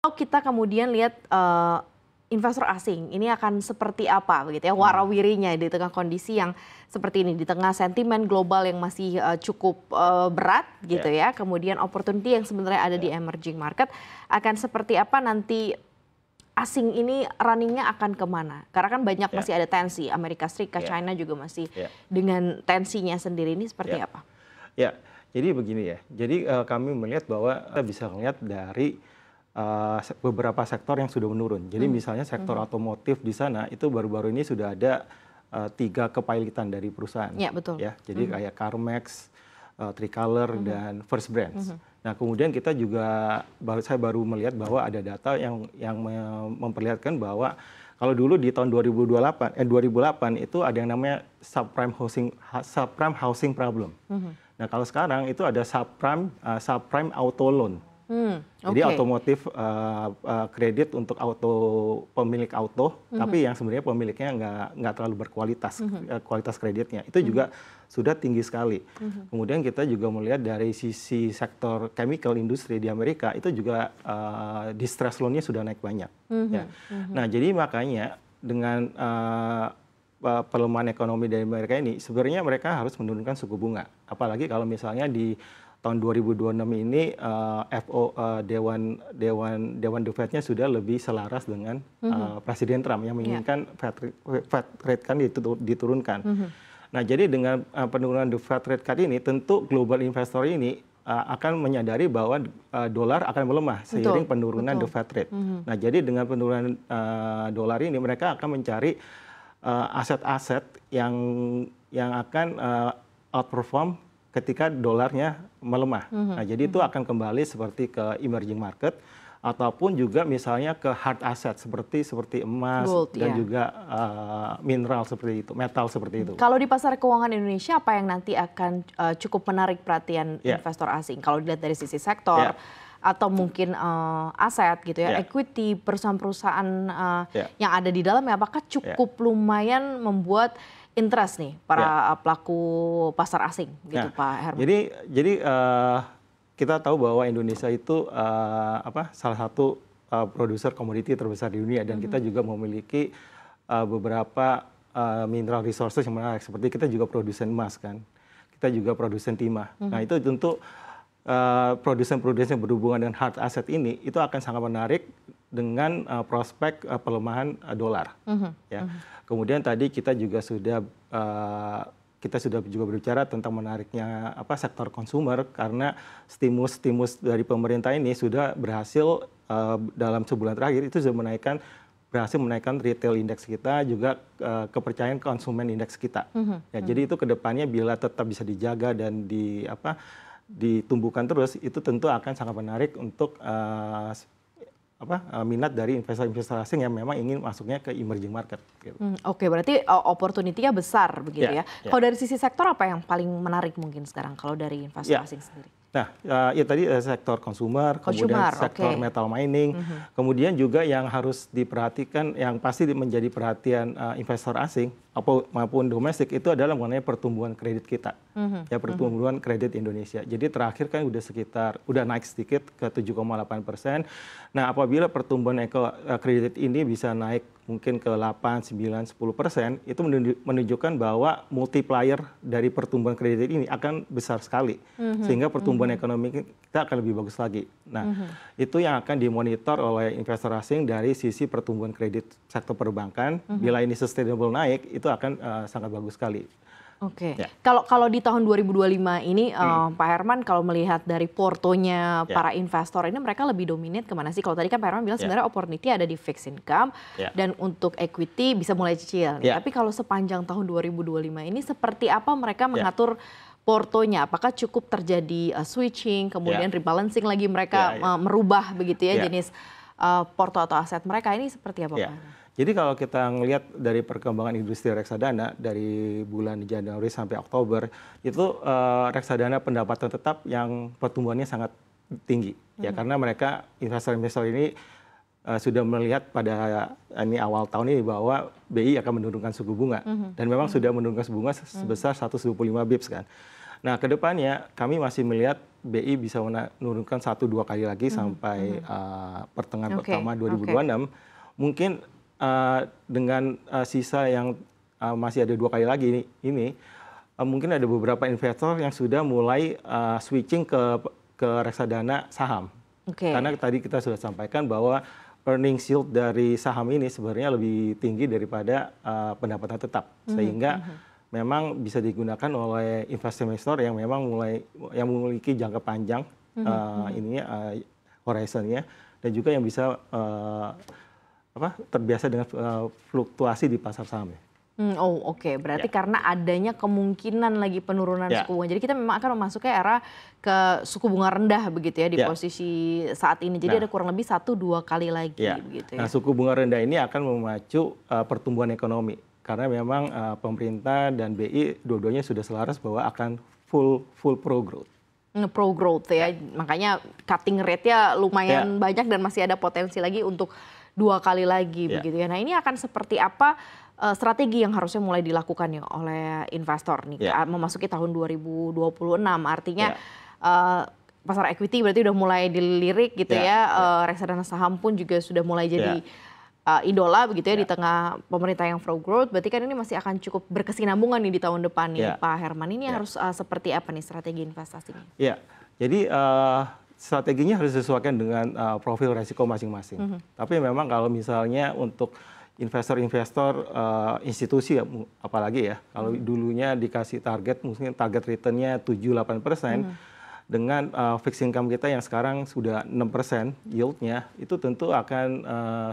Kalau kita kemudian lihat investor asing ini akan seperti apa begitu ya warawirinya di tengah kondisi yang seperti ini, di tengah sentimen global yang masih cukup berat gitu ya, kemudian opportunity yang sebenarnya ada di emerging market akan seperti apa nanti asing ini runningnya akan kemana? Karena kan banyak masih ada tensi, Amerika Serikat, China juga masih dengan tensinya sendiri, ini seperti apa? Ya, jadi begini ya, jadi kami melihat bahwa kita bisa melihat dari beberapa sektor yang sudah menurun. Jadi misalnya sektor otomotif di sana itu baru-baru ini sudah ada 3 kepilitan dari perusahaan. Ya, betul. Ya, jadi kayak CarMax, Tricolor dan First Brands. Nah, kemudian kita juga saya baru melihat bahwa ada data yang memperlihatkan bahwa kalau dulu di tahun 2008 itu ada yang namanya subprime housing problem. Nah, kalau sekarang itu ada subprime auto loan. Jadi otomotif kredit untuk pemilik auto, tapi yang sebenarnya pemiliknya nggak terlalu berkualitas kualitas kreditnya. Itu juga sudah tinggi sekali. Kemudian kita juga melihat dari sisi sektor chemical industry di Amerika itu juga distress loan-nya sudah naik banyak. Ya. Nah, jadi makanya dengan pelemahan ekonomi dari Amerika ini, sebenarnya mereka harus menurunkan suku bunga. Apalagi kalau misalnya di tahun 2026 ini Dewan The Fed-nya sudah lebih selaras dengan Presiden Trump yang menginginkan Fed rate kan diturunkan. Nah, jadi dengan penurunan The Fed rate cut ini, tentu global investor ini akan menyadari bahwa dolar akan melemah seiring penurunan The Fed rate. Nah, jadi dengan penurunan dolar ini, mereka akan mencari aset-aset yang akan outperform ketika dolarnya melemah. Nah, jadi itu akan kembali seperti ke emerging market ataupun juga misalnya ke hard asset seperti emas, gold, dan juga mineral seperti itu, metal seperti itu. Kalau di pasar keuangan Indonesia apa yang nanti akan cukup menarik perhatian investor asing? Kalau dilihat dari sisi sektor atau mungkin aset gitu ya, equity, perusahaan-perusahaan yang ada di dalamnya, apakah cukup lumayan membuat interest nih para pelaku pasar asing gitu, Pak Herman? Jadi kita tahu bahwa Indonesia itu salah satu produser komoditi terbesar di dunia, dan kita juga memiliki beberapa mineral resources yang menarik, seperti kita juga produsen emas kan, kita juga produsen timah. Nah, itu tentu produsen-produsen yang berhubungan dengan hard asset ini itu akan sangat menarik dengan prospek pelemahan dolar. Kemudian tadi kita juga sudah juga berbicara tentang menariknya sektor konsumer, karena stimulus dari pemerintah ini sudah berhasil dalam sebulan terakhir itu sudah berhasil menaikkan retail index kita, juga kepercayaan konsumen indeks kita. Jadi itu kedepannya bila tetap bisa dijaga dan ditumbuhkan terus, itu tentu akan sangat menarik untuk minat dari investor-investor asing yang memang ingin masuknya ke emerging market. Gitu. Oke, berarti opportunity-nya besar begitu ya. Kalau dari sisi sektor apa yang paling menarik mungkin sekarang kalau dari investor asing sendiri? Nah, ya tadi sektor consumer, kemudian sektor metal mining, kemudian juga yang harus diperhatikan, yang pasti menjadi perhatian investor asing maupun domestik, itu adalah mengenai pertumbuhan kredit kita, pertumbuhan kredit Indonesia. Jadi terakhir kan udah naik sedikit ke 7,8%. Nah, apabila pertumbuhan kredit ini bisa naik mungkin ke 8, 9, 10%, itu menunjukkan bahwa multiplier dari pertumbuhan kredit ini akan besar sekali, sehingga pertumbuhan ekonomi kita akan lebih bagus lagi. Nah, itu yang akan dimonitor oleh investor asing dari sisi pertumbuhan kredit sektor perbankan. Bila ini sustainable naik, itu akan sangat bagus sekali. Oke. Kalau di tahun 2025 ini Pak Herman, kalau melihat dari portonya para investor ini, mereka lebih dominate kemana sih? Kalau tadi kan Pak Herman bilang sebenarnya opportunity ada di fixed income dan untuk equity bisa mulai cicil. Tapi kalau sepanjang tahun 2025 ini seperti apa mereka mengatur portonya? Apakah cukup terjadi switching, kemudian rebalancing lagi mereka merubah begitu ya jenis porto atau aset mereka, ini seperti apa Pak? Jadi kalau kita ngelihat dari perkembangan industri reksadana dari bulan Januari sampai Oktober, itu reksadana pendapatan tetap yang pertumbuhannya sangat tinggi, ya, karena mereka investor-investor ini sudah melihat pada awal tahun ini bahwa BI akan menurunkan suku bunga, dan memang sudah menurunkan suku bunga sebesar 125 bips kan. Nah, ke depannya kami masih melihat BI bisa menurunkan 1-2 kali lagi sampai pertengahan pertama 2026. Mungkin dengan sisa yang masih ada 2 kali lagi ini mungkin ada beberapa investor yang sudah mulai switching ke reksadana saham. Karena tadi kita sudah sampaikan bahwa earning yield dari saham ini sebenarnya lebih tinggi daripada pendapatan tetap, sehingga memang bisa digunakan oleh investor yang memang memiliki jangka panjang horizonnya, dan juga yang bisa terbiasa dengan fluktuasi di pasar saham. Berarti karena adanya kemungkinan lagi penurunan suku bunga. Jadi kita memang akan memasuki era ke suku bunga rendah begitu ya di posisi saat ini. Jadi ada kurang lebih 1-2 kali lagi begitu ya. Nah, suku bunga rendah ini akan memacu pertumbuhan ekonomi. Karena memang pemerintah dan BI dua-duanya sudah selaras bahwa akan full pro growth. Pro growth ya. Makanya cutting rate-nya lumayan banyak dan masih ada potensi lagi untuk 2 kali lagi begitu ya. Nah, ini akan seperti apa strategi yang harusnya mulai dilakukan ya oleh investor nih memasuki tahun 2026, artinya pasar equity berarti udah mulai dilirik gitu reksadana saham pun juga sudah mulai jadi idola begitu ya di tengah pemerintah yang pro growth. Berarti kan ini masih akan cukup berkesinambungan nih di tahun depan nih Pak Herman. Ini harus seperti apa nih strategi investasinya? Jadi strateginya harus disesuaikan dengan profil resiko masing-masing. Tapi memang kalau misalnya untuk investor-investor institusi apalagi ya, kalau dulunya dikasih target, mungkin target return-nya 7-8%, dengan fixed income kita yang sekarang sudah 6% yield-nya, itu tentu akan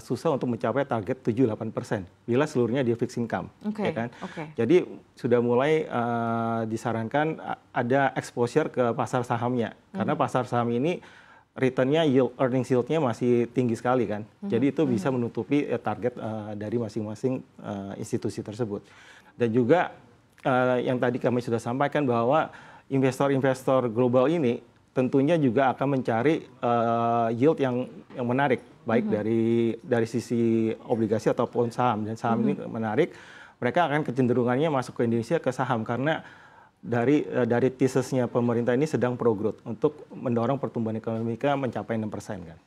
susah untuk mencapai target 7-8% bila seluruhnya di fixed income. Ya kan? Jadi sudah mulai disarankan ada exposure ke pasar sahamnya, karena pasar saham ini return-nya earnings yield-nya masih tinggi sekali kan. Jadi itu bisa menutupi target dari masing-masing institusi tersebut. Dan juga yang tadi kami sudah sampaikan bahwa investor-investor global ini tentunya juga akan mencari yield yang menarik, baik dari sisi obligasi ataupun saham. Dan saham ini menarik, mereka akan kecenderungannya masuk ke Indonesia ke saham, karena dari tesisnya pemerintah ini sedang pro growth untuk mendorong pertumbuhan ekonomi mencapai 6% kan.